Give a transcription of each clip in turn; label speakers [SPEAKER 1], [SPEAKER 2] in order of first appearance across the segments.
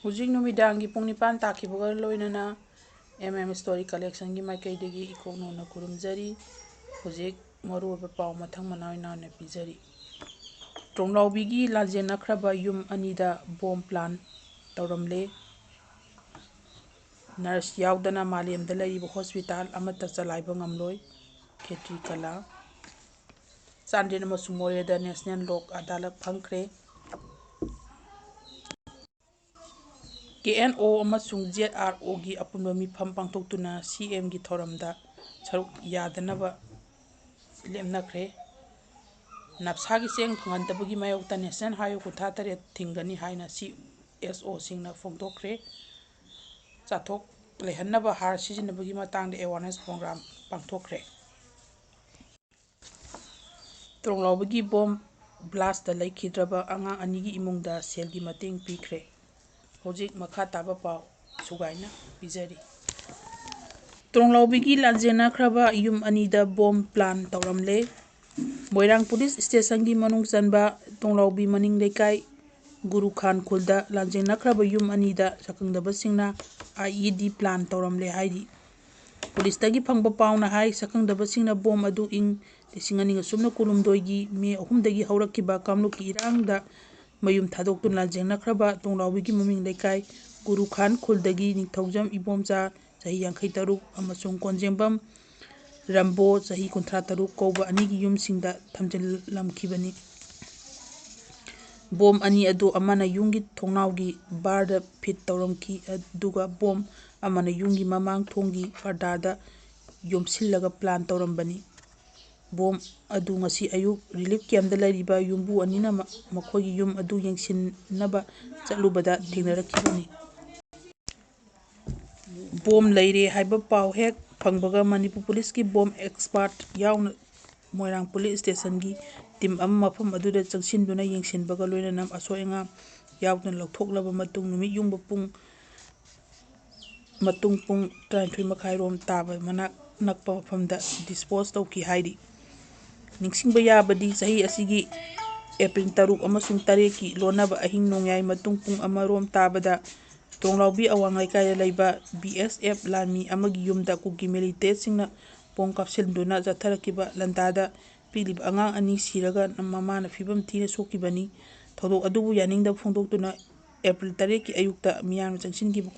[SPEAKER 1] ꯍꯧꯖꯤꯛ ꯅꯨꯃꯤꯗꯥꯡꯒꯤ ꯄꯨꯡ 9 ꯇꯥꯈꯤꯕꯒ ꯂꯣꯏꯅꯅ ꯁ꯭ꯇꯣꯔꯤ ꯀꯂꯦꯛꯁꯟꯒꯤ ꯃꯥꯏꯀꯩꯗꯒꯤ ꯏꯀꯣꯛꯅꯧꯅ ꯈꯨꯔꯨꯝꯖꯔꯤ꯫ ꯍꯧꯖꯤꯛ ꯃꯔꯨꯑꯣꯏꯕ ꯄꯥꯎ ꯃꯊꯪ ꯃꯅꯥꯎ ꯅꯥꯏꯅ ꯄꯤꯖꯔꯤ꯫ ꯇ꯭ꯔꯣꯡꯂꯥꯎꯕꯤꯒꯤ ꯂꯥꯟꯖꯦꯟꯅꯈ꯭ꯔꯕ ꯌꯨꯝ ꯑꯅꯤꯗ ꯕꯣꯝ ꯄ꯭ꯂꯥꯟ ꯇꯧꯔꯝꯂꯦ꯫ ꯅꯔꯁ ꯌꯥꯎꯗꯅ ꯃꯥꯂꯦꯝꯗ ꯂꯩꯔꯤꯕ ꯍꯣꯁꯄꯤꯇꯥꯜ ꯑꯃꯠꯇ ꯆꯂꯥꯏꯕ ꯉꯝꯂꯣꯏ꯫ ꯈꯦꯇ꯭ꯔꯤ ꯀꯂꯥ꯫ ꯆꯥꯟꯗꯦꯜ ꯑꯃꯁꯨꯡ ꯃꯣꯔꯦꯗ ꯅꯦꯁꯅꯦꯜ ꯂꯣꯛ ꯑꯗꯥꯂꯠ ꯐꯝꯈ꯭ꯔꯦ꯫ KNO ꯑꯃꯁꯨꯡ ZROꯒꯤ ꯑꯄꯨꯟꯕ ꯃꯤꯐꯝ ꯄꯥꯡꯊꯣꯛꯇꯨꯅ CMꯒꯤ ꯊꯧꯔꯝꯗ ꯁꯔꯨꯛ ꯌꯥꯗꯅꯕ ꯂꯦꯞꯅꯈ꯭ꯔꯦ꯫ ꯅꯞꯁꯥꯒꯤ ꯆꯦꯡ ꯐꯪꯍꯟꯗꯕꯒꯤ ꯃꯥꯌꯣꯛꯇ ꯅꯦꯁꯅꯦꯜ ꯍꯥꯏꯋꯦ ꯀꯨꯟꯊ꯭ꯔꯥ ꯇꯔꯦꯠ ꯊꯤꯡꯒꯅꯤ ꯍꯥꯏꯅ CSOꯁꯤꯡꯅ ꯐꯣꯡꯗꯣꯛꯈ꯭ꯔꯦ꯫ ꯆꯥꯊꯣꯛ ꯂꯩꯍꯟꯅꯕ ꯍꯥꯔ ꯁꯤꯖꯤꯟꯅꯕꯒꯤ ꯃꯇꯥꯡꯗ ꯑꯦꯋꯥꯔꯅꯦꯁ ꯄ꯭ꯔꯣꯒ꯭ꯔꯥꯝ ꯄꯥꯡꯊꯣꯛꯈ꯭ꯔꯦ꯫ ꯇ꯭ꯔꯣꯡꯂꯥꯎꯕꯤꯒꯤ ꯕꯣꯝ ꯕ꯭ꯂꯥꯁꯇ ꯂꯩꯈꯤꯗ꯭ꯔꯕ ꯑꯉꯥꯡ ꯑꯅꯤꯒꯤ ꯏꯃꯨꯡꯗ ꯁꯦꯜꯒꯤ ꯃꯇꯦꯡ ꯄꯤꯈ꯭ꯔꯦ꯫ ꯍꯧꯖꯤꯛ ꯃꯈꯥ ꯇꯥꯕ ꯄꯥꯎ ꯁꯨꯒꯥꯏꯅ ꯄꯤꯖꯔꯤ꯫ ꯇ꯭ꯔꯣꯡꯂꯥꯎꯕꯤꯒꯤ ꯂꯥꯟꯖꯦꯟꯅꯈ꯭ꯔꯕ ꯌꯨꯝ ꯑꯅꯤꯗ ꯕꯣꯝ ꯄ꯭ꯂꯥꯟ ꯇꯧꯔꯝꯂꯦ꯫ ꯃꯣꯏꯔꯥꯡ ꯄꯨꯂꯤꯁ ꯁ꯭ꯇꯦꯁꯟꯒꯤ ꯃꯅꯨꯡ ꯆꯟꯕ ꯇ꯭ꯔꯣꯡꯂꯥꯎꯕꯤ ꯃꯅꯤꯡ ꯂꯩꯀꯥꯏ ꯒꯨꯔꯨꯈꯥꯟ ꯈꯨꯜꯗ ꯂꯥꯟꯖꯦꯟꯅꯈ꯭ꯔꯕ ꯌꯨꯝ ꯑꯅꯤꯗ ꯁꯛꯈꯪꯗꯕꯁꯤꯡꯅ IED ꯄ꯭ꯂꯥꯟ ꯇꯧꯔꯝꯂꯦ ꯍꯥꯏꯔꯤ꯫ ꯄꯨꯂꯤꯁꯇꯒꯤ ꯐꯪꯕ ꯄꯥꯎꯅ ꯍꯥꯏ ꯁꯛꯈꯪꯗꯕꯁꯤꯡꯅ ꯕꯣꯝ ꯑꯗꯨ ꯏꯪ 2019ꯒꯤ ꯃꯦ 3ꯗꯒꯤ ꯍꯧꯔꯛꯈꯤꯕ ꯀꯥꯡꯂꯨꯞꯀꯤ ꯏꯔꯥꯡꯗ ꯃꯌꯨꯝ ꯊꯥꯗꯣꯛꯇꯨꯅ ꯂꯥꯟꯖꯦꯟꯅꯈ꯭ꯔꯕ ꯇ꯭ꯔꯣꯡꯂꯥꯎꯕꯤꯒꯤ ꯃꯃꯤꯡ ꯂꯩꯀꯥꯏ ꯒꯨꯔꯨꯈꯥꯟ ꯈꯨꯜꯗꯒꯤ ꯅꯤꯡꯊꯧꯖꯝ ꯏꯕꯣꯝꯆꯥ ꯆꯍꯤ 53 ꯑꯃꯁꯨꯡ ꯀꯣꯟꯖꯦꯡꯕꯝ ꯔꯝꯕꯣ ꯆꯍꯤ 53 ꯀꯧꯕ ꯑꯅꯤꯒꯤ ꯌꯨꯝꯁꯤꯡꯗ ꯊꯝꯖꯤꯜꯂꯝꯈꯤꯕꯅꯤ꯫ ꯕꯣꯝ ꯑꯅꯤ ꯑꯗꯨ ꯑꯃꯅ ꯌꯨꯝꯒꯤ ꯊꯣꯡꯅꯥꯎꯒꯤ ꯕꯥꯔꯗ ꯐꯤꯠ ꯇꯧꯔꯝꯈꯤ ꯑꯗꯨꯒ ꯕꯣꯝ ꯑꯃꯅ ꯌꯨꯝꯒꯤ ꯃꯃꯥꯡ ꯊꯣꯡꯒꯤ ꯄꯔꯗꯥꯗ ꯌꯣꯝꯁꯤꯜꯂꯒ ꯄ꯭ꯂꯥꯟ ꯇꯧꯔꯝꯕꯅꯤ꯫ ꯕꯣꯝ ꯑꯗꯨ ꯉꯁꯤ ꯑꯌꯨꯛ ꯔꯤꯂꯤꯐ ꯀꯦꯝꯞꯇ ꯂꯩꯔꯤꯕ ꯌꯨꯝꯕꯨ ꯑꯅꯤꯅ ꯃꯈꯣꯏꯒꯤ ꯌꯨꯝ ꯑꯗꯨ ꯌꯦꯡꯁꯤꯟꯅꯕ ꯆꯠꯂꯨꯕꯗ ꯊꯦꯡꯅꯔꯛꯈꯤꯕꯅꯤ꯫ ꯕꯣꯝ ꯂꯩꯔꯦ ꯍꯥꯏꯕ ꯄꯥꯎ ꯍꯦꯛ ꯐꯪꯕꯒ ꯃꯅꯤꯄꯨꯔ ꯄꯨꯂꯤꯁꯀꯤ ꯕꯣꯝ ꯑꯦꯛꯁꯄꯥꯔꯠ ꯌꯥꯎꯅ ꯃꯣꯏꯔꯥꯡ ꯄꯨꯂꯤꯁ ꯁ꯭ꯇꯦꯁꯟꯒꯤ ꯇꯤꯝ ꯑꯃ ꯃꯐꯝ ꯑꯗꯨꯗ ꯆꯪꯁꯤꯟꯗꯨꯅ ꯌꯦꯡꯁꯤꯟꯕꯒ ꯂꯣꯏꯅꯅ ꯑꯁꯣꯏ ꯑꯉꯥꯝ ꯌꯥꯎꯗꯅ ꯂꯧꯊꯣꯛꯂꯕ ꯃꯇꯨꯡ ꯅꯨꯃꯤꯠ ꯌꯨꯡꯕ ꯄꯨꯡ 23:30 ꯔꯣꯝ ꯇꯥꯕ ꯃꯅꯥꯛ ꯅꯛꯄ ꯃꯐꯝꯗ ꯗꯤꯁꯄꯣꯖ ꯇꯧꯈꯤ ꯍꯥꯏꯔꯤ꯫ ꯅꯤꯡꯁꯤꯡꯕ ꯌꯥꯕꯗꯤ ꯆꯍꯤ ꯑꯁꯤꯒꯤ ꯑꯦꯄ꯭ꯔꯤꯜ 6 ꯑꯃꯁꯨꯡ 8ꯀꯤ ꯂꯣꯟꯅꯕ ꯑꯍꯤꯡ ꯅꯣꯡꯌꯥꯏ ꯃꯇꯨꯡ ꯄꯨꯡ 1 ꯔꯣꯝ ꯇꯥꯕꯗ ꯇ꯭ꯔꯣꯡꯂꯥꯎꯕꯤ ꯑꯋꯥꯡ ꯂꯩꯀꯥꯏꯗ ꯂꯩꯕ BSF ꯂꯥꯟꯃꯤ ꯑꯃꯒꯤ ꯌꯨꯝꯗ ꯀꯨꯀꯤ ꯃꯤꯂꯤꯇꯦꯟꯠꯁꯤꯡꯅ ꯕꯣꯝ ꯀꯥꯞꯁꯤꯟꯗꯨꯅ ꯆꯠꯊꯔꯛꯈꯤꯕ ꯂꯥꯟꯗꯥꯗ ꯄꯤꯛꯂꯤꯕ ꯑꯉꯥꯡ ꯑꯅꯤ ꯁꯤꯔꯒ ꯃꯃꯥꯅ ꯐꯤꯚꯝ ꯊꯤꯅ ꯁꯣꯛꯈꯤꯕꯅꯤ꯫ ꯊꯧꯗꯣꯛ ꯑꯗꯨꯕꯨ ꯌꯥꯅꯤꯡꯗꯕ ꯐꯣꯡꯗꯣꯛꯇꯨꯅ ꯑꯦꯄ꯭ꯔꯤꯜ 8ꯀꯤ ꯑꯌꯨꯛꯇ ꯃꯤꯌꯥꯝꯅ ꯆꯪꯁꯤꯟꯈꯤꯕ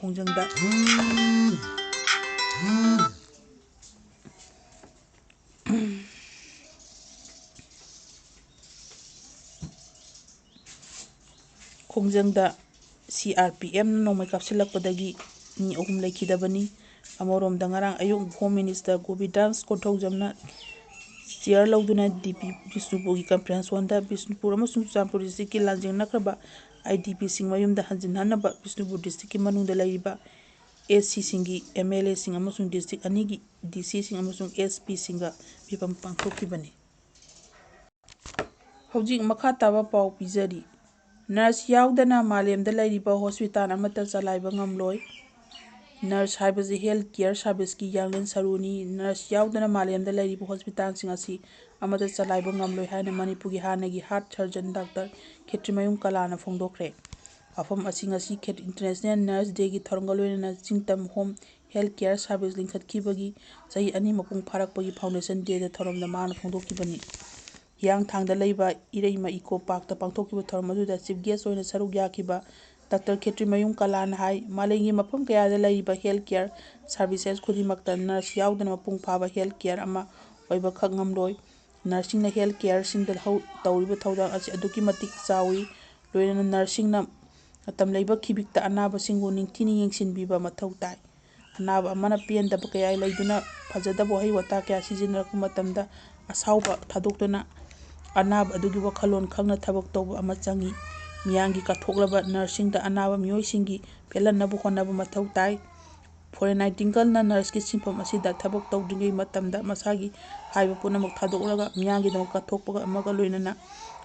[SPEAKER 1] ꯈꯣꯡꯖꯪꯗ CRPFꯅ ꯅꯣꯡꯃꯩ ꯀꯥꯞꯁꯤꯜꯂꯛꯄꯗꯒꯤ ꯃꯤ 3 ꯂꯩꯈꯤꯗꯕꯅꯤ꯫ ꯑꯃꯔꯣꯝꯗ ꯉꯔꯥꯡ ꯑꯌꯨꯛ ꯍꯣꯝ ꯃꯤꯅꯤꯁꯇꯔ ꯒꯣꯕꯤꯟꯗꯥꯁ ꯀꯣꯟꯊꯧꯖꯝꯅ ꯆꯤꯌꯔ ꯂꯧꯗꯨꯅ DP ꯕꯤꯁꯅꯨꯄꯨꯔꯒꯤ ꯀꯟꯐꯔꯦꯟꯁ ꯍꯣꯜꯗ ꯕꯤꯁꯅꯨꯄꯨꯔ ꯑꯃꯁꯨꯡ ꯆꯨꯔꯆꯥꯟꯄꯨꯔ ꯗꯤꯁꯇ꯭ꯔꯤꯛꯀꯤ ꯂꯥꯟꯖꯦꯟꯅꯈ꯭ꯔꯕ IDPꯁꯤꯡ ꯃꯌꯨꯝꯗ ꯍꯟꯖꯤꯟꯍꯟꯅꯕ ꯕꯤꯁꯅꯨꯄꯨꯔ ꯗꯤꯁꯇ꯭ꯔꯤꯛꯀꯤ ꯃꯅꯨꯡꯗ ꯂꯩꯔꯤꯕ SCꯁꯤꯡꯒꯤ MLAꯁꯤꯡ ꯑꯃꯁꯨꯡ ꯗꯤꯁꯇ꯭ꯔꯤꯛ ꯑꯅꯤꯒꯤ DCꯁꯤꯡ ꯑꯃꯁꯨꯡ SPꯁꯤꯡꯒ ꯃꯤꯐꯝ ꯄꯥꯡꯊꯣꯛꯈꯤꯕꯅꯤ꯫ ꯍꯧꯖꯤꯛ ꯃꯈꯥ ꯇꯥꯕ ꯄꯥꯎ ꯄꯤꯖꯔꯤ꯫ ꯅꯔꯁ ꯌꯥꯎꯗꯅ ꯃꯥꯂꯦꯝꯗ ꯂꯩꯔꯤꯕ ꯍꯣꯁꯄꯤꯇꯥꯜ ꯑꯃꯠꯇ ꯆꯂꯥꯏꯕ ꯉꯝꯂꯣꯏ꯫ ꯅꯔꯁ ꯍꯥꯏꯕꯁꯤ ꯍꯦꯜꯊ ꯀꯦꯌꯔ ꯁꯥꯔꯚꯤꯁꯀꯤ ꯌꯥꯡꯂꯦꯟ ꯁꯔꯨꯅꯤ꯫ ꯅꯔꯁ ꯌꯥꯎꯗꯅ ꯃꯥꯂꯦꯝꯗ ꯂꯩꯔꯤꯕ ꯍꯣꯁꯄꯤꯇꯥꯜꯁꯤꯡ ꯑꯁꯤ ꯑꯃꯠꯇ ꯆꯂꯥꯏꯕ ꯉꯝꯂꯣꯏ ꯍꯥꯏꯅ ꯃꯅꯤꯄꯨꯔꯒꯤ ꯍꯥꯟꯅꯒꯤ ꯍꯥꯔꯠ ꯁꯔꯖꯟ ꯗꯥꯛꯇꯔ ꯈꯦꯇ꯭ꯔꯤꯃꯌꯨꯝ ꯀꯂꯥꯅ ꯐꯣꯡꯗꯣꯛꯈ꯭ꯔꯦ꯫ ꯋꯥꯐꯝ ꯑꯁꯤ ꯉꯁꯤ ꯏꯟꯇꯔꯅꯦꯁꯅꯦꯜ ꯅꯔꯁ ꯗꯦꯒꯤ ꯊꯧꯔꯝꯒ ꯂꯣꯏꯅꯅ ꯆꯤꯡꯇꯝ ꯍꯣꯝ ꯍꯦꯜꯊ ꯀꯦꯌꯔ ꯁꯥꯔꯚꯤꯁ ꯂꯤꯡꯈꯠꯈꯤꯕꯒꯤ ꯆꯍꯤ 2 ꯃꯄꯨꯡ ꯐꯥꯔꯛꯄꯒꯤ ꯐꯥꯎꯟꯗꯦꯁꯟ ꯗꯦ ꯊꯧꯔꯝꯗ ꯃꯍꯥꯛꯅ ꯐꯣꯡꯗꯣꯛꯈꯤꯕꯅꯤ꯫ ꯍꯤꯌꯥꯡꯊꯥꯡꯗ ꯂꯩꯕ ꯏꯔꯩꯃ ꯏꯀꯣ ꯄꯥꯔꯛꯇ ꯄꯥꯡꯊꯣꯛꯈꯤꯕ ꯊꯧꯔꯝ ꯑꯗꯨꯗ ꯆꯤꯐ ꯒꯦꯁꯠ ꯑꯣꯏꯅ ꯁꯔꯨꯛ ꯌꯥꯈꯤꯕ ꯗꯥꯛꯇꯔ ꯈꯦꯇ꯭ꯔꯤꯃꯌꯨꯝ ꯀꯂꯥꯅ ꯍꯥꯏ ꯃꯥꯂꯦꯝꯒꯤ ꯃꯐꯝ ꯀꯌꯥꯗ ꯂꯩꯔꯤꯕ ꯍꯦꯜꯊ ꯀꯦꯌꯔ ꯁꯥꯔꯚꯤꯁꯦꯁ ꯈꯨꯗꯤꯡꯃꯛꯇ ꯅꯔꯁ ꯌꯥꯎꯗꯅ ꯃꯄꯨꯡ ꯐꯥꯕ ꯍꯦꯜꯊ ꯀꯦꯌꯔ ꯑꯃ ꯑꯣꯏꯕꯈꯛ ꯉꯝꯂꯣꯏ꯫ ꯅꯔꯁꯁꯤꯡꯅ ꯍꯦꯜꯊ ꯀꯦꯌꯔꯁꯤꯡꯗ ꯇꯧꯔꯤꯕ ꯊꯧꯗꯥꯡ ꯑꯁꯤ ꯑꯗꯨꯛꯀꯤ ꯃꯇꯤꯛ ꯆꯥꯎꯏ꯫ ꯂꯣꯏꯅꯅ ꯅꯔꯁꯁꯤꯡꯅ ꯃꯇꯝ ꯂꯩꯕ ꯈꯤꯕꯤꯛꯇ ꯑꯅꯥꯕꯁꯤꯡꯕꯨ ꯅꯤꯡꯊꯤꯅ ꯌꯦꯡꯁꯤꯟꯕꯤꯕ ꯃꯊꯧ ꯇꯥꯏ꯫ ꯑꯅꯥꯕ ꯑꯃꯅ ꯄꯦꯟꯗꯕ ꯀꯌꯥ ꯂꯩꯗꯨꯅ ꯐꯖꯗꯕ ꯋꯥꯍꯩ ꯋꯥꯇꯥ ꯀꯌꯥ ꯁꯤꯖꯤꯟꯅꯔꯛꯄ ꯃꯇꯝꯗ ꯑꯁꯥꯎꯕ ꯊꯥꯗꯣꯛꯇꯨꯅ ꯑꯅꯥꯕ ꯑꯗꯨꯒꯤ ꯋꯥꯈꯜꯂꯣꯟ ꯈꯪꯅ ꯊꯕꯛ ꯇꯧꯕ ꯑꯃ ꯆꯪꯏ꯫ ꯃꯤꯌꯥꯝꯒꯤ ꯀꯠꯊꯣꯛꯂꯕ ꯅꯔꯁꯁꯤꯡꯗ ꯑꯅꯥꯕ ꯃꯤꯑꯣꯏꯁꯤꯡꯒꯤ ꯄꯦꯜꯍꯟꯅꯕ ꯍꯣꯠꯅꯕ ꯃꯊꯧ ꯇꯥꯏ꯫ ꯐ꯭ꯂꯣꯔꯦꯟꯁ ꯅꯥꯏꯇꯤꯡꯒꯦꯜꯅ ꯅꯔꯁꯀꯤ ꯁꯤꯟꯐꯝ ꯑꯁꯤꯗ ꯊꯕꯛ ꯇꯧꯗ꯭ꯔꯤꯉꯩ ꯃꯇꯝꯗ ꯃꯁꯥꯒꯤ ꯍꯥꯏꯕ ꯄꯨꯝꯅꯃꯛ ꯊꯥꯗꯣꯛꯂꯒ ꯃꯤꯌꯥꯝꯒꯤꯗꯃꯛ ꯀꯠꯊꯣꯛꯄ ꯑꯃꯒ ꯂꯣꯏꯅꯅ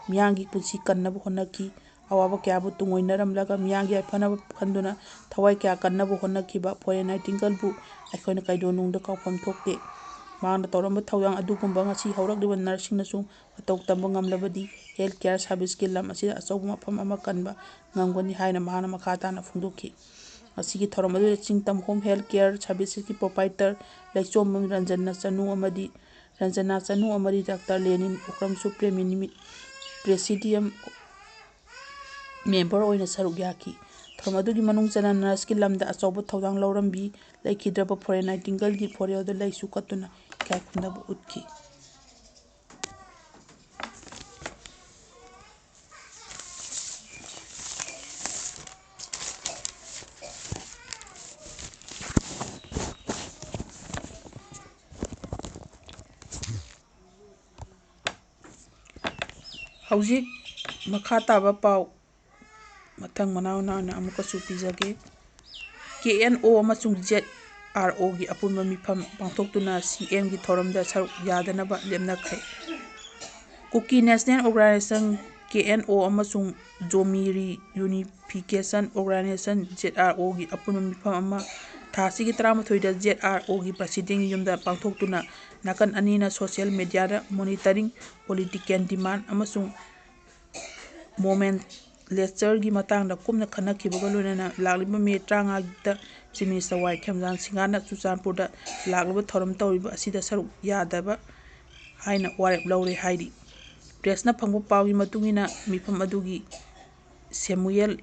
[SPEAKER 1] ꯃꯤꯌꯥꯝꯒꯤ ꯄꯨꯟꯁꯤ ꯀꯟꯅꯕ ꯍꯣꯠꯅꯈꯤ꯫ ꯑꯋꯥꯕ ꯀꯌꯥꯕꯨ ꯇꯨꯡꯑꯣꯏꯅꯔꯝꯂꯒ ꯃꯤꯌꯥꯝꯒꯤ ꯌꯥꯏꯐꯅꯕ ꯈꯟꯗꯨꯅ ꯊꯋꯥꯏ ꯀꯌꯥ ꯀꯟꯅꯕ ꯍꯣꯠꯅꯈꯤꯕ ꯐ꯭ꯂꯣꯔꯦꯟꯁ ꯅꯥꯏꯇꯤꯡꯒꯦꯜꯕꯨ ꯑꯩꯈꯣꯏꯅ ꯀꯩꯗꯧꯅꯨꯡꯗ ꯀꯥꯎꯐꯝ ꯊꯣꯛꯇꯦ꯫ ꯃꯍꯥꯛꯅ ꯇꯧꯔꯝꯕ ꯊꯧꯗꯥꯡ ꯑꯗꯨꯒꯨꯝꯕ ꯉꯁꯤ ꯍꯧꯔꯛꯂꯤꯕ ꯅꯔꯁꯁꯤꯡꯅꯁꯨ ꯃꯇꯧ ꯇꯝꯕ ꯉꯝꯂꯕꯗꯤ ꯍꯦꯜꯊ ꯀꯦꯌꯔ ꯁꯥꯔꯚꯤꯁꯀꯤ ꯂꯝ ꯑꯁꯤꯗ ꯑꯆꯧꯕ ꯃꯐꯝ ꯑꯃ ꯀꯟꯕ ꯉꯝꯒꯅꯤ ꯍꯥꯏꯅ ꯃꯍꯥꯛꯅ ꯃꯈꯥ ꯇꯥꯅ ꯐꯣꯡꯗꯣꯛꯈꯤ꯫ ꯃꯁꯤꯒꯤ ꯊꯧꯔꯝ ꯑꯗꯨꯗ ꯆꯤꯡꯇꯝ home health care ꯁꯥꯔꯚꯤꯁꯦꯁꯀꯤ proprietor ꯂꯩꯆꯣꯝꯕꯝ Ranjana ꯆꯅꯨ ꯑꯃꯗꯤ ꯗꯥꯛꯇꯔ ꯂꯦꯅꯤꯟ ꯑꯣꯀ꯭ꯔꯝꯁꯨ ꯄ꯭ꯔꯦꯁꯤꯗꯤꯌꯝ ꯃꯦꯝꯕꯔ ꯑꯣꯏꯅ ꯁꯔꯨꯛ ꯌꯥꯈꯤ꯫ ꯊꯧꯔꯝ ꯑꯗꯨꯒꯤ ꯃꯅꯨꯡ ꯆꯟꯅ ꯅꯔꯁꯀꯤ ꯂꯝꯗ ꯑꯆꯧꯕ ꯊꯧꯗꯥꯡ ꯂꯧꯔꯝꯕꯤ ꯂꯩꯈꯤꯗ꯭ꯔꯕ ꯐꯣꯔꯦꯟ ꯅꯥꯏꯇꯤꯡꯒꯜꯒꯤ ꯐꯣꯔꯦꯜꯗ ꯂꯩꯁꯨ ꯀꯠꯇꯨꯅ ꯏꯀꯥꯏꯈꯨꯝꯅꯕ ꯎꯠꯈꯤ꯫ ꯍꯧꯖꯤꯛ ꯃꯈꯥ ꯇꯥꯕ ꯄꯥꯎ ꯃꯊꯪ ꯃꯅꯥꯎ ꯅꯥꯏꯅ ꯑꯃꯨꯛꯀꯁꯨ ꯄꯤꯖꯒꯦ꯫ KNO ꯑꯃꯁꯨꯡ ZROꯒꯤ ꯑꯄꯨꯟꯕ ꯃꯤꯐꯝ ꯄꯥꯡꯊꯣꯛꯇꯨꯅ CMꯒꯤ ꯊꯧꯔꯝꯗ ꯁꯔꯨꯛ ꯌꯥꯗꯅꯕ ꯂꯦꯞꯅꯈ꯭ꯔꯦ꯫ ꯀꯨꯀꯤ ꯅꯦꯁꯅꯦꯜ ꯑꯣꯔꯒꯅꯥꯏꯖꯦꯁꯟ KNO ꯑꯃꯁꯨꯡ ꯖꯣꯃꯤ ꯔꯤꯌꯨꯅꯤꯐꯤꯀꯦꯁꯟ ꯑꯣꯔꯒꯅꯥꯏꯖꯦꯁꯟ ZROꯒꯤ ꯑꯄꯨꯟꯕ ꯃꯤꯐꯝ ꯑꯃ ꯊꯥ ꯑꯁꯤꯒꯤ 13ꯗ ZROꯒꯤ ꯄ꯭ꯔꯁꯤꯗꯦꯟꯠꯀꯤ ꯌꯨꯝꯗ ꯄꯥꯡꯊꯣꯛꯇꯨꯅ ꯅꯥꯀꯟ ꯑꯅꯤꯅ ꯁꯣꯁꯤꯌꯦꯜ ꯃꯤꯗꯤꯌꯥꯗ ꯃꯣꯅꯤꯇꯔꯤꯡ, ꯄꯣꯂꯤꯇꯤꯀꯦꯜ ꯗꯤꯃꯥꯟꯗ ꯑꯃꯁꯨꯡ ꯅꯣꯃꯦꯟꯀ꯭ꯂꯦꯆꯔꯒꯤ ꯃꯇꯥꯡꯗ ꯀꯨꯞꯅ ꯈꯟꯅꯈꯤꯕꯒ ꯂꯣꯏꯅꯅ ꯂꯥꯛꯂꯤꯕ ꯃꯦ 35ꯗ ꯆꯤꯐ ꯃꯤꯅꯤꯁꯇꯔ ꯋꯥꯏ ꯈꯦꯝꯆꯥꯟ ꯁꯤꯡꯍꯅ ꯆꯨꯔꯆꯥꯟꯄꯨꯔꯗ ꯂꯥꯛꯂꯤꯕ ꯊꯧꯔꯝ ꯇꯧꯔꯤꯕ ꯑꯁꯤꯗ ꯁꯔꯨꯛ ꯌꯥꯗꯕ ꯍꯥꯏꯅ ꯋꯥꯔꯦꯞ ꯂꯧꯔꯦ ꯍꯥꯏꯔꯤ꯫ ꯄ꯭ꯔꯦꯁꯅ ꯐꯪꯕ ꯄꯥꯎꯒꯤ ꯃꯇꯨꯡꯏꯟꯅ ꯃꯤꯐꯝ ꯑꯗꯨꯒꯤ ꯁꯦꯃꯨꯑꯦꯜ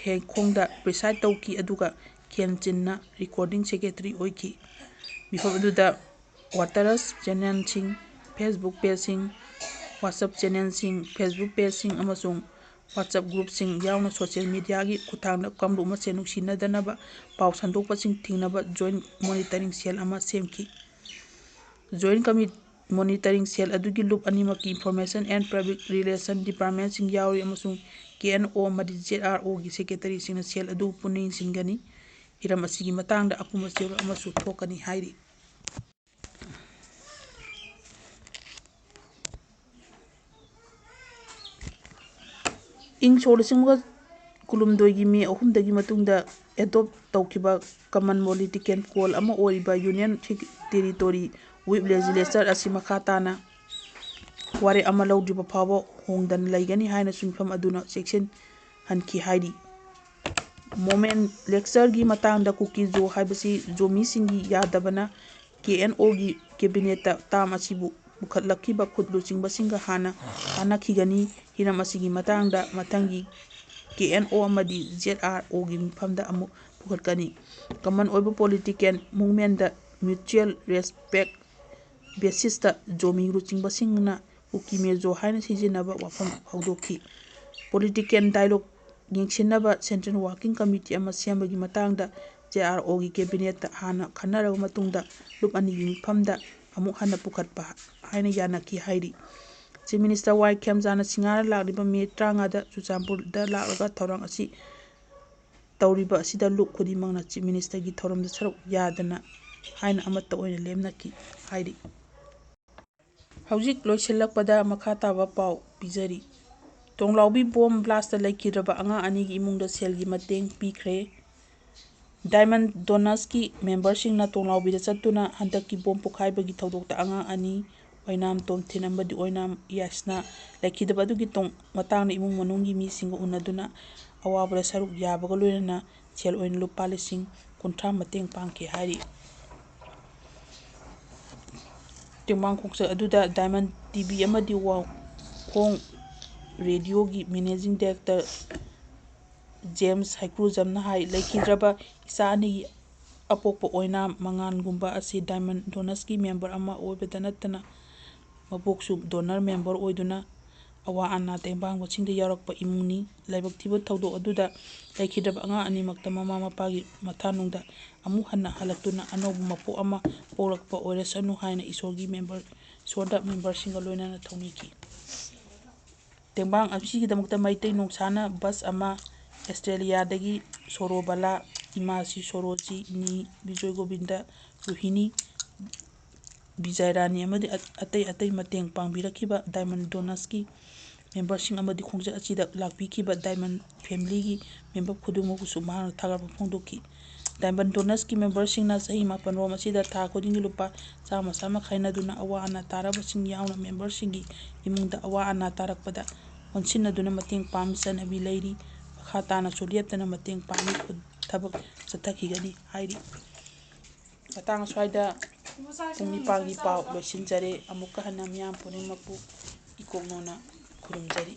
[SPEAKER 1] ꯍꯦꯏꯈꯣꯡꯗ ꯄ꯭ꯔꯤꯁꯥꯏꯗ ꯇꯧꯈꯤ ꯑꯗꯨꯒ ꯈꯦꯟꯆꯤꯟꯅ ꯔꯤꯀꯣꯔꯗꯤꯡ ꯁꯦꯀ꯭ꯔꯦꯇꯔꯤ ꯑꯣꯏꯈꯤ꯫ ꯃꯤꯐꯝ ꯑꯗꯨꯗ ꯋꯥꯇꯔꯁ ꯆꯦꯅꯦꯜꯁꯤꯡ, ꯐꯦꯁꯕꯨꯛ ꯄꯦꯖꯁꯤꯡ, ꯋꯥꯠꯁꯑꯦꯞ ꯆꯦꯅꯦꯜꯁꯤꯡ, ꯐꯦꯁꯕꯨꯛ ꯄꯦꯖꯁꯤꯡ ꯑꯃꯁꯨꯡ ꯋꯥꯠꯁꯑꯦꯞ ꯒ꯭ꯔꯨꯞꯁꯤꯡ ꯌꯥꯎꯅ ꯁꯣꯁꯤꯌꯦꯜ ꯃꯤꯗꯤꯌꯥꯒꯤ ꯈꯨꯠꯊꯥꯡꯗ ꯀꯥꯡꯂꯨꯞ ꯃꯁꯦꯟ ꯅꯨꯡꯁꯤꯅꯗꯅꯕ ꯄꯥꯎ ꯁꯟꯗꯣꯛꯄꯁꯤꯡ ꯊꯤꯡꯅꯕ ꯖꯣꯏꯟꯠ ꯃꯣꯅꯤꯇꯔꯤꯡ ꯁꯦꯜ ꯑꯃ ꯁꯦꯝꯈꯤ꯫ ꯖꯣꯏꯟꯠ ꯃꯣꯅꯤꯇꯔꯤꯡ ꯁꯦꯜ ꯑꯗꯨꯒꯤ ꯂꯨꯞ ꯑꯅꯤꯃꯛꯀꯤ ꯏꯟꯐꯣꯔꯃꯦꯁꯟ ꯑꯦꯟꯗ ꯄꯕ꯭ꯂꯤꯛ ꯔꯤꯂꯦꯁꯟ ꯗꯤꯄꯥꯔꯠꯃꯦꯟꯠꯁꯤꯡ ꯌꯥꯎꯔꯤ ꯑꯃꯁꯨꯡ KNO ꯑꯃꯗꯤ ZROꯒꯤ ꯁꯦꯀ꯭ꯔꯦꯇꯔꯤꯁꯤꯡꯅ ꯁꯦꯜ ꯑꯗꯨꯕꯨ ꯄꯨꯟꯅ ꯌꯦꯡꯁꯤꯟꯒꯅꯤ꯫ ꯍꯤꯔꯝ ꯑꯁꯤꯒꯤ ꯃꯇꯥꯡꯗ ꯑꯄꯨꯟꯕ ꯆꯦꯔꯣꯜ ꯑꯃꯁꯨ ꯊꯣꯛꯀꯅꯤ ꯍꯥꯏꯔꯤ꯫ ꯏꯪ ꯁꯣꯛ 1970ꯒꯤ ꯃꯦ 3ꯒꯤ ꯃꯇꯨꯡꯗ ꯑꯦꯗꯣꯞ ꯇꯧꯈꯤꯕ ꯀꯃꯟ ꯄꯣꯂꯤꯇꯤꯀꯦꯜ ꯀꯣꯜ ꯑꯃ ꯑꯣꯏꯔꯤꯕ ꯌꯨꯅꯤꯌꯟ ꯇꯦꯔꯤꯇꯣꯔꯤ ꯋꯤꯞ ꯂꯦꯖꯤꯁꯂꯦꯆꯔ ꯑꯁꯤ ꯃꯈꯥ ꯇꯥꯅ ꯋꯥꯔꯦꯞ ꯑꯃ ꯂꯧꯗ꯭ꯔꯤꯕ ꯐꯥꯎꯕ ꯍꯣꯡꯗꯅ ꯂꯩꯒꯅꯤ ꯍꯥꯏꯅꯁꯨ ꯃꯤꯐꯝ ꯑꯗꯨꯅ ꯆꯦꯛꯁꯤꯟꯍꯟꯈꯤ ꯍꯥꯏꯔꯤ꯫ ꯅꯣꯃꯦꯟꯀ꯭ꯂꯦꯆꯔꯒꯤ ꯃꯇꯥꯡꯗ ꯀꯨꯀꯤ ꯖꯣ ꯍꯥꯏꯕꯁꯤ ꯖꯣꯃꯤꯁꯤꯡꯒꯤ ꯌꯥꯗꯕꯅ KNOꯒꯤ ꯀꯦꯕꯤꯅꯦꯠꯇ ꯇꯥꯝ ꯑꯁꯤꯕꯨ ꯄꯨꯈꯠꯂꯛꯈꯤꯕ ꯈꯨꯠ ꯂꯨꯆꯤꯡꯕꯁꯤꯡꯒ ꯍꯥꯟꯅ ꯇꯥꯟꯅꯈꯤꯒꯅꯤ꯫ ꯍꯤꯔꯝ ꯑꯁꯤꯒꯤ ꯃꯇꯥꯡꯗ ꯃꯊꯪꯒꯤ KNO ꯑꯃꯗꯤ ZROꯒꯤ ꯃꯤꯐꯝꯗ ꯑꯃꯨꯛ ꯄꯨꯈꯠꯀꯅꯤ꯫ ꯀꯃꯟ ꯑꯣꯏꯕ ꯄꯣꯂꯤꯇꯤꯀꯦꯜ ꯃꯨꯚꯃꯦꯟꯠꯗ ꯃ꯭ꯌꯨꯆꯨꯑꯦꯜ ꯔꯦꯁꯄꯦꯛꯠ ꯕꯦꯁꯤꯁꯇ ꯖꯣꯃꯤ ꯂꯨꯆꯤꯡꯕꯁꯤꯡꯅ ꯀꯨꯀꯤ ꯃꯦꯖꯣ ꯍꯥꯏꯅ ꯁꯤꯖꯤꯟꯅꯕ ꯋꯥꯐꯝ ꯍꯧꯗꯣꯛꯈꯤ꯫ ꯄꯣꯂꯤꯇꯤꯀꯦꯜ ꯗꯥꯏꯂꯣꯒ ꯌꯦꯡꯁꯤꯟꯅꯕ ꯁꯦꯟꯇ꯭ꯔꯦꯜ ꯋꯥꯔꯀꯤꯡ ꯀꯝꯃꯤꯇꯤ ꯑꯃ ꯁꯦꯝꯕꯒꯤ ꯃꯇꯥꯡꯗ ZROꯒꯤ ꯀꯦꯕꯤꯅꯦꯠꯇ ꯍꯥꯟꯅ ꯈꯟꯅꯔꯕ ꯃꯇꯨꯡꯗ ꯂꯨꯞ ꯑꯅꯤꯒꯤ ꯃꯤꯐꯝꯗ ꯑꯃꯨꯛ ꯍꯟꯅ ꯄꯨꯈꯠꯄ ꯍꯥꯏꯅ ꯌꯥꯅꯈꯤ ꯍꯥꯏꯔꯤ꯫ ꯆꯤꯐ ꯃꯤꯅꯤꯁꯇꯔ ꯋꯥꯏ ꯈꯦꯝꯆꯥꯟ ꯁꯤꯡꯍꯅ ꯂꯥꯛꯂꯤꯕ ꯃꯦ 35ꯗ ꯆꯨꯔꯆꯥꯟꯄꯨꯔꯗ ꯂꯥꯛꯂꯒ ꯊꯧꯔꯝ ꯑꯁꯤ ꯇꯧꯔꯤꯕ ꯑꯁꯤꯗ ꯂꯨꯞ ꯈꯨꯗꯤꯡꯃꯛꯅ ꯆꯤꯐ ꯃꯤꯅꯤꯁꯇꯔꯒꯤ ꯊꯧꯔꯝꯗ ꯁꯔꯨꯛ ꯌꯥꯗꯅ ꯍꯥꯏꯅ ꯑꯃꯠꯇ ꯑꯣꯏꯅ ꯂꯦꯞꯅꯈꯤ ꯍꯥꯏꯔꯤ꯫ ꯍꯧꯖꯤꯛ ꯂꯣꯏꯁꯤꯜꯂꯛꯄꯗ ꯃꯈꯥ ꯇꯥꯕ ꯄꯥꯎ ꯄꯤꯖꯔꯤ꯫ ꯇꯣꯡꯂꯥꯎꯕꯤ ꯕꯣꯝ ꯕ꯭ꯂꯥꯁꯇ ꯂꯩꯈꯤꯗ꯭ꯔꯕ ꯑꯉꯥꯡ ꯑꯅꯤꯒꯤ ꯏꯃꯨꯡꯗ ꯁꯦꯜꯒꯤ ꯃꯇꯦꯡ ꯄꯤꯈ꯭ꯔꯦ꯫ ꯗꯥꯏꯃꯟ ꯗꯣꯅꯔꯁꯀꯤ ꯃꯦꯝꯕꯔꯁꯤꯡꯅ ꯇꯣꯡꯂꯥꯎꯕꯤꯗ ꯆꯠꯇꯨꯅ ꯍꯟꯗꯛꯀꯤ ꯕꯣꯝ ꯄꯣꯈꯥꯏꯕꯒꯤ ꯊꯧꯗꯣꯛꯇ ꯑꯉꯥꯡ ꯑꯅꯤ ꯑꯣꯏꯅꯥꯝ ꯇꯣꯝꯊꯤꯟ ꯑꯃꯗꯤ ꯑꯣꯏꯅꯥꯝ ꯌꯥꯏꯁꯅꯥ ꯂꯩꯈꯤꯗꯕ ꯑꯗꯨꯒꯤ ꯃꯇꯥꯡꯗ ꯏꯃꯨꯡ ꯃꯅꯨꯡꯒꯤ ꯃꯤꯁꯤꯡꯒ ꯎꯅꯗꯨꯅ ꯑꯋꯥꯕꯗ ꯁꯔꯨꯛ ꯌꯥꯕꯒ ꯂꯣꯏꯅꯅ ꯁꯦꯜ ꯑꯣꯏꯅ ꯂꯨꯄꯥ ꯂꯤꯁꯤꯡ 50 ꯃꯇꯦꯡ ꯄꯥꯡꯈꯤ ꯍꯥꯏꯔꯤ꯫ ꯇꯦꯡꯕꯥꯡ ꯈꯣꯡꯆꯠ ꯑꯗꯨꯗ ꯗꯥꯏꯃꯟ ꯇꯤꯚꯤ ꯑꯃꯗꯤ ꯋꯥꯈꯣꯡ ꯔꯦꯗꯤꯑꯣꯒꯤ ꯃꯦꯅꯦꯖꯤꯡ ꯗꯥꯏꯔꯦꯛꯇꯔ ꯖꯦꯝꯁ ꯍꯩꯀ꯭ꯔꯨꯖꯝꯅ ꯍꯥꯏ ꯂꯩꯈꯤꯗ꯭ꯔꯕ ꯏꯆꯥ ꯑꯅꯤꯒꯤ ꯑꯄꯣꯛꯄ ꯑꯣꯏꯅꯥꯝ ꯃꯉꯥꯟꯒꯨꯝꯕ ꯑꯁꯤ ꯗꯥꯏꯃꯟ ꯗꯣꯅꯔꯁꯀꯤ ꯃꯦꯝꯕꯔ ꯑꯃ ꯑꯣꯏꯕꯇ ꯅꯠꯇꯅ ꯃꯕꯣꯛꯁꯨ ꯗꯣꯅꯔ ꯃꯦꯝꯕꯔ ꯑꯣꯏꯗꯨꯅ ꯑꯋꯥ ꯑꯅꯥ ꯇꯦꯡꯕꯥꯡꯕꯁꯤꯡꯗ ꯌꯥꯎꯔꯛꯄ ꯏꯃꯨꯡꯅꯤ꯫ ꯂꯥꯏꯕꯛ ꯊꯤꯕ ꯊꯧꯗꯣꯛ ꯑꯗꯨꯗ ꯂꯩꯈꯤꯗ꯭ꯔꯕ ꯑꯉꯥꯡ ꯑꯅꯤꯃꯛꯇ ꯃꯃꯥ ꯃꯄꯥꯒꯤ ꯃꯊꯥꯅꯨꯡꯗ ꯑꯃꯨꯛ ꯍꯟꯅ ꯍꯜꯂꯛꯇꯨꯅ ꯑꯅꯧꯕ ꯃꯄꯣꯛ ꯑꯃ ꯄꯣꯛꯂꯛꯄ ꯑꯣꯏꯔꯁꯅꯨ ꯍꯥꯏꯅ ꯏꯁꯣꯔꯗ ꯃꯦꯝꯕꯔꯁꯤꯡꯒ ꯂꯣꯏꯅꯅ ꯊꯧꯅꯤꯈꯤ꯫ ꯇꯦꯡꯕꯥꯡ ꯑꯁꯤꯒꯤꯗꯃꯛꯇ ꯃꯩꯇꯩ ꯅꯣꯡꯁꯥꯅ ꯕꯁ ꯑꯃ, ꯑꯁꯇ꯭ꯔꯦꯂꯤꯌꯥꯗꯒꯤ ꯁꯣꯔꯣꯕꯂꯥ, ꯏꯃꯥꯁꯤ ꯁꯣꯔꯣꯖꯤ, ꯅꯤ ꯕꯤꯖꯣꯏꯒꯣꯕꯤꯟꯗ, ꯔꯨꯍꯤꯅꯤ, ꯕꯤꯖꯌꯔꯥꯅꯤ ꯑꯃꯗꯤ ꯑꯇꯩ ꯃꯇꯦꯡ ꯄꯥꯡꯕꯤꯔꯛꯈꯤꯕ ꯗꯥꯏꯃꯟ ꯗꯣꯅꯔꯁꯀꯤ ꯃꯦꯝꯕꯔꯁꯤꯡ ꯑꯃꯗꯤ ꯈꯣꯡꯆꯠ ꯑꯁꯤꯗ ꯂꯥꯛꯄꯤꯈꯤꯕ ꯗꯥꯏꯃꯟ ꯐꯦꯃꯤꯂꯤꯒꯤ ꯃꯦꯝꯕꯔ ꯈꯨꯗꯤꯡꯃꯛꯄꯨꯁꯨ ꯃꯍꯥꯛꯅ ꯊꯥꯒꯠꯄ ꯐꯣꯡꯗꯣꯛꯈꯤ꯫ ꯗꯥꯏꯃꯟ ꯗꯣꯅꯁꯀꯤ ꯃꯦꯝꯕꯔꯁꯤꯡꯅ ꯆꯍꯤ 9 ꯔꯣꯝ ꯑꯁꯤꯗ ꯊꯥ ꯈꯨꯗꯤꯡꯒꯤ ꯂꯨꯄꯥ ꯆꯥꯝꯃ ꯈꯥꯏꯅꯗꯨꯅ ꯑꯋꯥ ꯑꯅꯥ ꯇꯥꯔꯕꯁꯤꯡ ꯌꯥꯎꯅ ꯃꯦꯝꯕꯔꯁꯤꯡꯒꯤ ꯏꯃꯨꯡꯗ ꯑꯋꯥ ꯑꯅꯥ ꯇꯥꯔꯛꯄꯗ ꯑꯣꯟꯁꯤꯟꯅꯗꯨꯅ ꯃꯇꯦꯡ ꯄꯥꯡꯕꯒꯤ ꯆꯠꯅꯕꯤ ꯂꯩꯔꯤ꯫ ꯃꯈꯥ ꯇꯥꯅꯁꯨ ꯂꯦꯞꯇꯅ ꯃꯇꯦꯡ ꯄꯥꯡꯏ ꯊꯕꯛ ꯆꯠꯊꯈꯤꯒꯅꯤ ꯍꯥꯏꯔꯤ꯫ ꯃꯇꯥꯡ ꯑꯁ꯭ꯋꯥꯏꯗ ꯄꯨꯡ 9ꯒꯤ ꯄꯥꯎ ꯂꯣꯏꯁꯤꯟꯖꯔꯦ꯫ ꯑꯃꯨꯛꯀ ꯍꯟꯅ ꯃꯤꯌꯥꯝ ꯄꯨꯝꯅꯃꯛꯄꯨ ꯏꯀꯣꯛꯅꯣꯅ ꯈꯨꯔꯨꯝꯖꯔꯤ꯫